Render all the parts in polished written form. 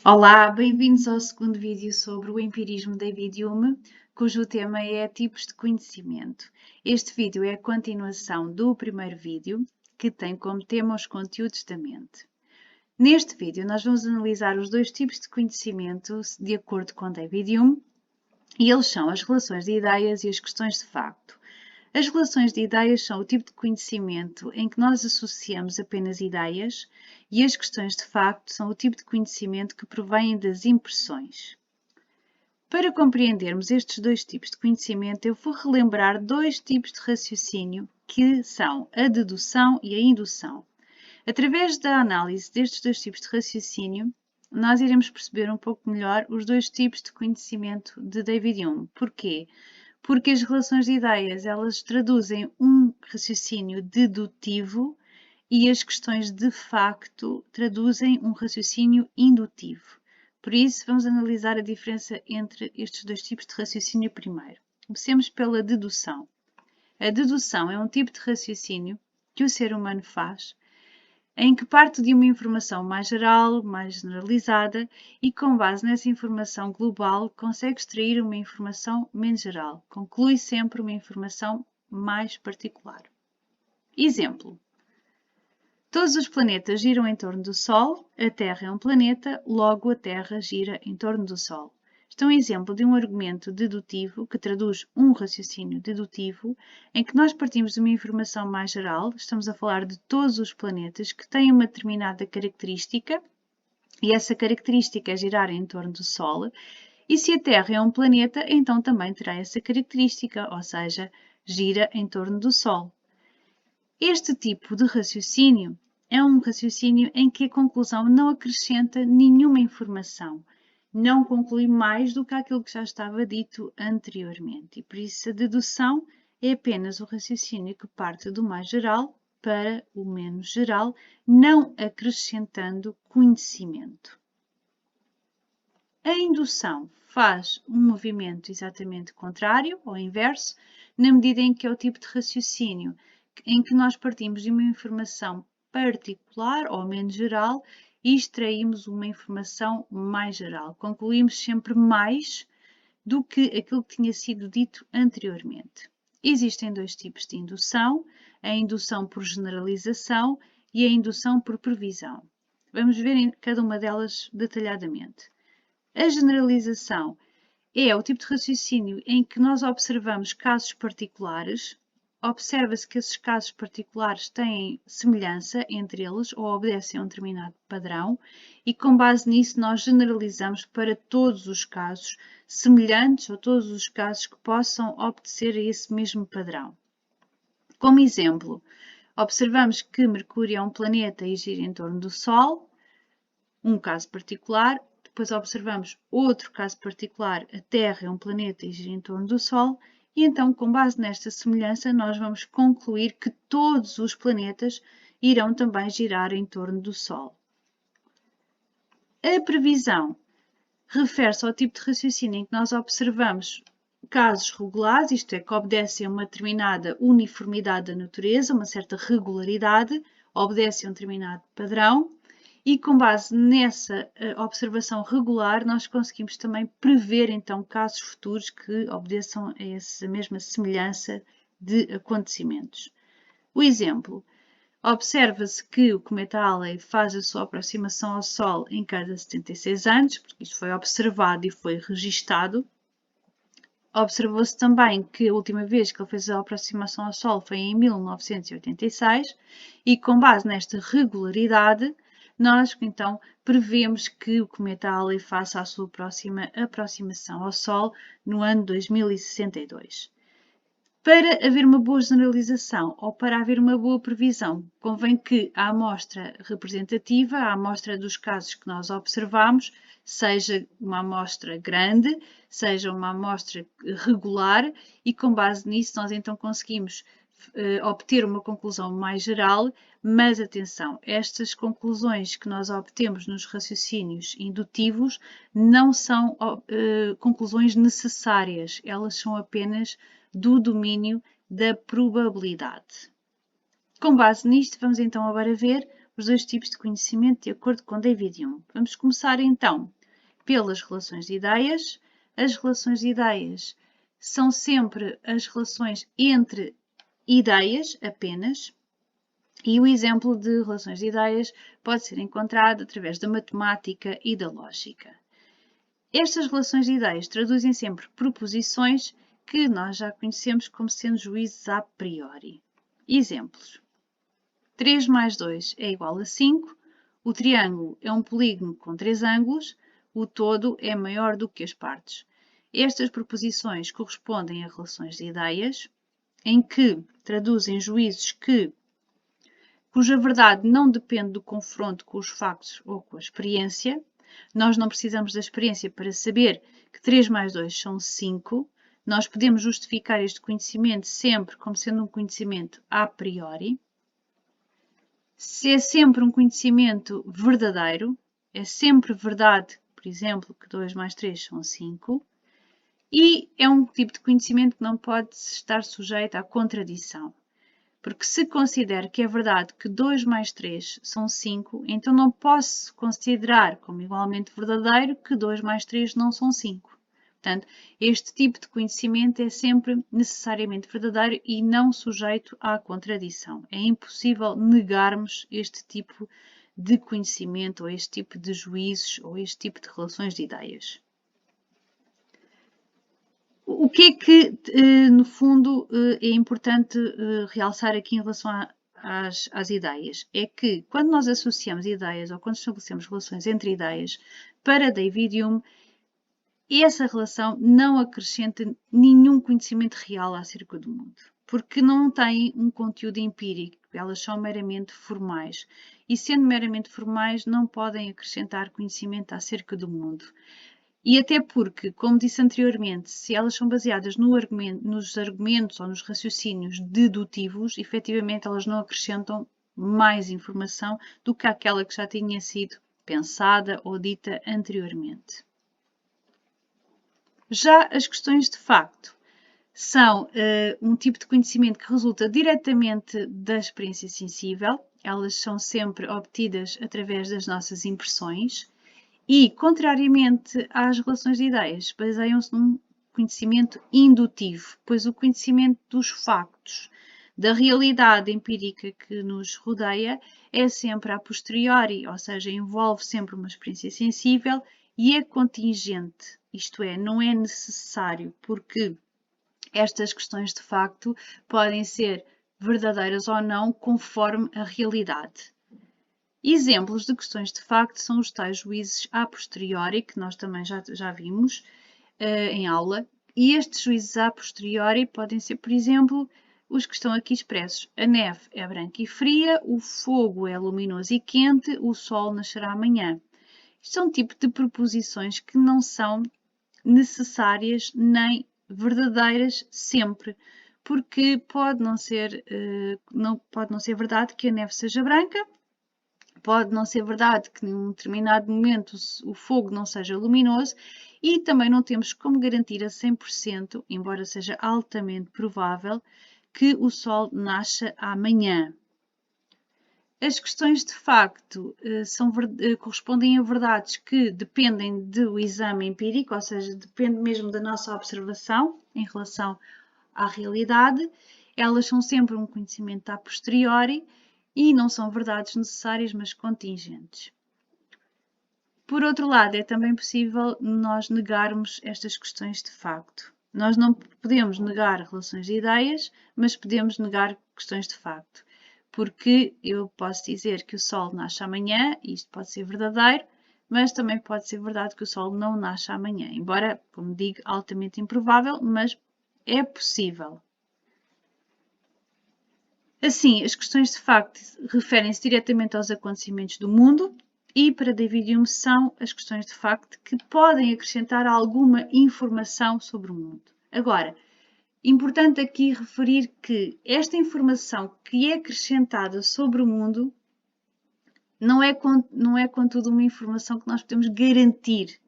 Olá, bem-vindos ao segundo vídeo sobre o empirismo David Hume, cujo tema é tipos de conhecimento. Este vídeo é a continuação do primeiro vídeo, que tem como tema os conteúdos da mente. Neste vídeo, nós vamos analisar os dois tipos de conhecimento de acordo com David Hume, e eles são as relações de ideias e as questões de facto. As relações de ideias são o tipo de conhecimento em que nós associamos apenas ideias e as questões de facto são o tipo de conhecimento que provém das impressões. Para compreendermos estes dois tipos de conhecimento, eu vou relembrar dois tipos de raciocínio que são a dedução e a indução. Através da análise destes dois tipos de raciocínio, nós iremos perceber um pouco melhor os dois tipos de conhecimento de David Hume. Porquê? Porque as relações de ideias, elas traduzem um raciocínio dedutivo e as questões de facto traduzem um raciocínio indutivo. Por isso, vamos analisar a diferença entre estes dois tipos de raciocínio primeiro. Comecemos pela dedução. A dedução é um tipo de raciocínio que o ser humano faz em que parte de uma informação mais geral, mais generalizada, e com base nessa informação global consegue extrair uma informação menos geral. Conclui sempre uma informação mais particular. Exemplo. Todos os planetas giram em torno do Sol, a Terra é um planeta, logo a Terra gira em torno do Sol. Isto é um exemplo de um argumento dedutivo que traduz um raciocínio dedutivo em que nós partimos de uma informação mais geral, estamos a falar de todos os planetas que têm uma determinada característica e essa característica é girar em torno do Sol, e se a Terra é um planeta, então também terá essa característica, ou seja, gira em torno do Sol. Este tipo de raciocínio é um raciocínio em que a conclusão não acrescenta nenhuma informação, não conclui mais do que aquilo que já estava dito anteriormente. E por isso a dedução é apenas o raciocínio que parte do mais geral para o menos geral, não acrescentando conhecimento. A indução faz um movimento exatamente contrário, ou inverso, na medida em que é o tipo de raciocínio em que nós partimos de uma informação particular ou menos geral e extraímos uma informação mais geral. Concluímos sempre mais do que aquilo que tinha sido dito anteriormente. Existem dois tipos de indução, a indução por generalização e a indução por previsão. Vamos ver em cada uma delas detalhadamente. A generalização é o tipo de raciocínio em que nós observamos casos particulares, observa-se que esses casos particulares têm semelhança entre eles ou obedecem a um determinado padrão e com base nisso nós generalizamos para todos os casos semelhantes ou todos os casos que possam obedecer a esse mesmo padrão. Como exemplo, observamos que Mercúrio é um planeta e gira em torno do Sol, um caso particular. Depois observamos outro caso particular, a Terra é um planeta e gira em torno do Sol, e então, com base nesta semelhança, nós vamos concluir que todos os planetas irão também girar em torno do Sol. A previsão refere-se ao tipo de raciocínio em que nós observamos casos regulares, isto é, que obedecem a uma determinada uniformidade da natureza, uma certa regularidade, obedecem a um determinado padrão, e com base nessa observação regular, nós conseguimos também prever então casos futuros que obedeçam a essa mesma semelhança de acontecimentos. O exemplo, observa-se que o cometa Halley faz a sua aproximação ao Sol em cada 76 anos, porque isso foi observado e foi registado. Observou-se também que a última vez que ele fez a aproximação ao Sol foi em 1986 e com base nesta regularidade, nós, então, prevemos que o cometa Halley faça a sua próxima aproximação ao Sol no ano 2062. Para haver uma boa generalização ou para haver uma boa previsão, convém que a amostra representativa, a amostra dos casos que nós observamos, seja uma amostra grande, seja uma amostra regular e com base nisso nós então conseguimos obter uma conclusão mais geral, mas atenção, estas conclusões que nós obtemos nos raciocínios indutivos não são conclusões necessárias, elas são apenas do domínio da probabilidade. Com base nisto, vamos então agora ver os dois tipos de conhecimento de acordo com David Hume. Vamos começar então pelas relações de ideias. As relações de ideias são sempre as relações entre ideias apenas. E o exemplo de relações de ideias pode ser encontrado através da matemática e da lógica. Estas relações de ideias traduzem sempre proposições que nós já conhecemos como sendo juízos a priori. Exemplos. 3 mais 2 é igual a 5, o triângulo é um polígono com 3 ângulos, o todo é maior do que as partes. Estas proposições correspondem a relações de ideias, em que traduzem juízos cuja verdade não depende do confronto com os factos ou com a experiência. Nós não precisamos da experiência para saber que 3 mais 2 são 5. Nós podemos justificar este conhecimento sempre como sendo um conhecimento a priori. Se é sempre um conhecimento verdadeiro, é sempre verdade, por exemplo, que 2 mais 3 são 5. E é um tipo de conhecimento que não pode estar sujeito à contradição. Porque se considero que é verdade que 2 mais 3 são 5, então não posso considerar como igualmente verdadeiro que 2 mais 3 não são 5. Portanto, este tipo de conhecimento é sempre necessariamente verdadeiro e não sujeito à contradição. É impossível negarmos este tipo de conhecimento, ou este tipo de juízos, ou este tipo de relações de ideias. O que é que, no fundo, é importante realçar aqui em relação às ideias? É que quando nós associamos ideias ou quando estabelecemos relações entre ideias, para David Hume, essa relação não acrescenta nenhum conhecimento real acerca do mundo, porque não têm um conteúdo empírico, elas são meramente formais. E sendo meramente formais, não podem acrescentar conhecimento acerca do mundo. E até porque, como disse anteriormente, se elas são baseadas nos argumentos ou nos raciocínios dedutivos, efetivamente elas não acrescentam mais informação do que aquela que já tinha sido pensada ou dita anteriormente. Já as questões de facto são um tipo de conhecimento que resulta diretamente da experiência sensível. Elas são sempre obtidas através das nossas impressões. E, contrariamente às relações de ideias, baseiam-se num conhecimento indutivo, pois o conhecimento dos factos, da realidade empírica que nos rodeia, é sempre a posteriori, ou seja, envolve sempre uma experiência sensível e é contingente, isto é, não é necessário, porque estas questões de facto podem ser verdadeiras ou não conforme a realidade. Exemplos de questões de facto são os tais juízes a posteriori, que nós também já vimos em aula, e estes juízes a posteriori podem ser, por exemplo, os que estão aqui expressos. A neve é branca e fria, o fogo é luminoso e quente, o sol nascerá amanhã. Isto são um tipo de proposições que não são necessárias nem verdadeiras sempre, porque pode não ser verdade que a neve seja branca. Pode não ser verdade que num determinado momento o fogo não seja luminoso e também não temos como garantir a 100%, embora seja altamente provável, que o Sol nasça amanhã. As questões de facto correspondem a verdades que dependem do exame empírico, ou seja, depende mesmo da nossa observação em relação à realidade. Elas são sempre um conhecimento a posteriori e não são verdades necessárias, mas contingentes. Por outro lado, é também possível nós negarmos estas questões de facto. Nós não podemos negar relações de ideias, mas podemos negar questões de facto. Porque eu posso dizer que o Sol nasce amanhã, e isto pode ser verdadeiro, mas também pode ser verdade que o Sol não nasce amanhã. Embora, como digo, altamente improvável, mas é possível. Assim, as questões de facto referem-se diretamente aos acontecimentos do mundo e, para David Hume, são as questões de facto que podem acrescentar alguma informação sobre o mundo. Agora, importante aqui referir que esta informação que é acrescentada sobre o mundo não é contudo uma informação que nós podemos garantir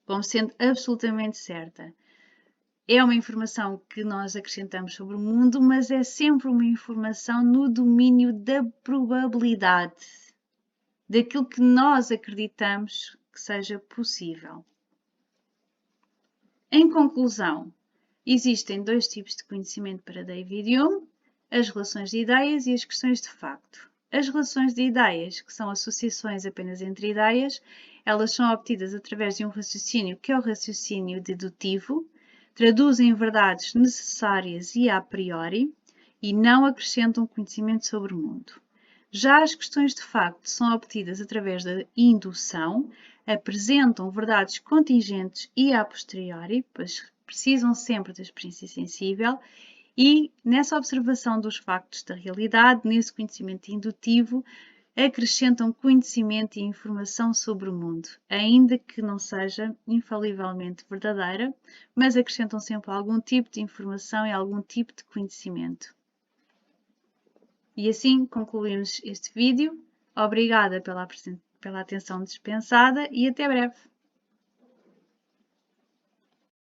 como sendo absolutamente certa. É uma informação que nós acrescentamos sobre o mundo, mas é sempre uma informação no domínio da probabilidade, daquilo que nós acreditamos que seja possível. Em conclusão, existem dois tipos de conhecimento para David Hume: as relações de ideias e as questões de facto. As relações de ideias, que são associações apenas entre ideias, elas são obtidas através de um raciocínio que é o raciocínio dedutivo, traduzem verdades necessárias e a priori e não acrescentam conhecimento sobre o mundo. Já as questões de facto são obtidas através da indução, apresentam verdades contingentes e a posteriori, pois precisam sempre da experiência sensível, e nessa observação dos factos da realidade, nesse conhecimento indutivo, acrescentam conhecimento e informação sobre o mundo, ainda que não seja infalivelmente verdadeira, mas acrescentam sempre algum tipo de informação e algum tipo de conhecimento. E assim concluímos este vídeo. Obrigada pela atenção dispensada e até breve!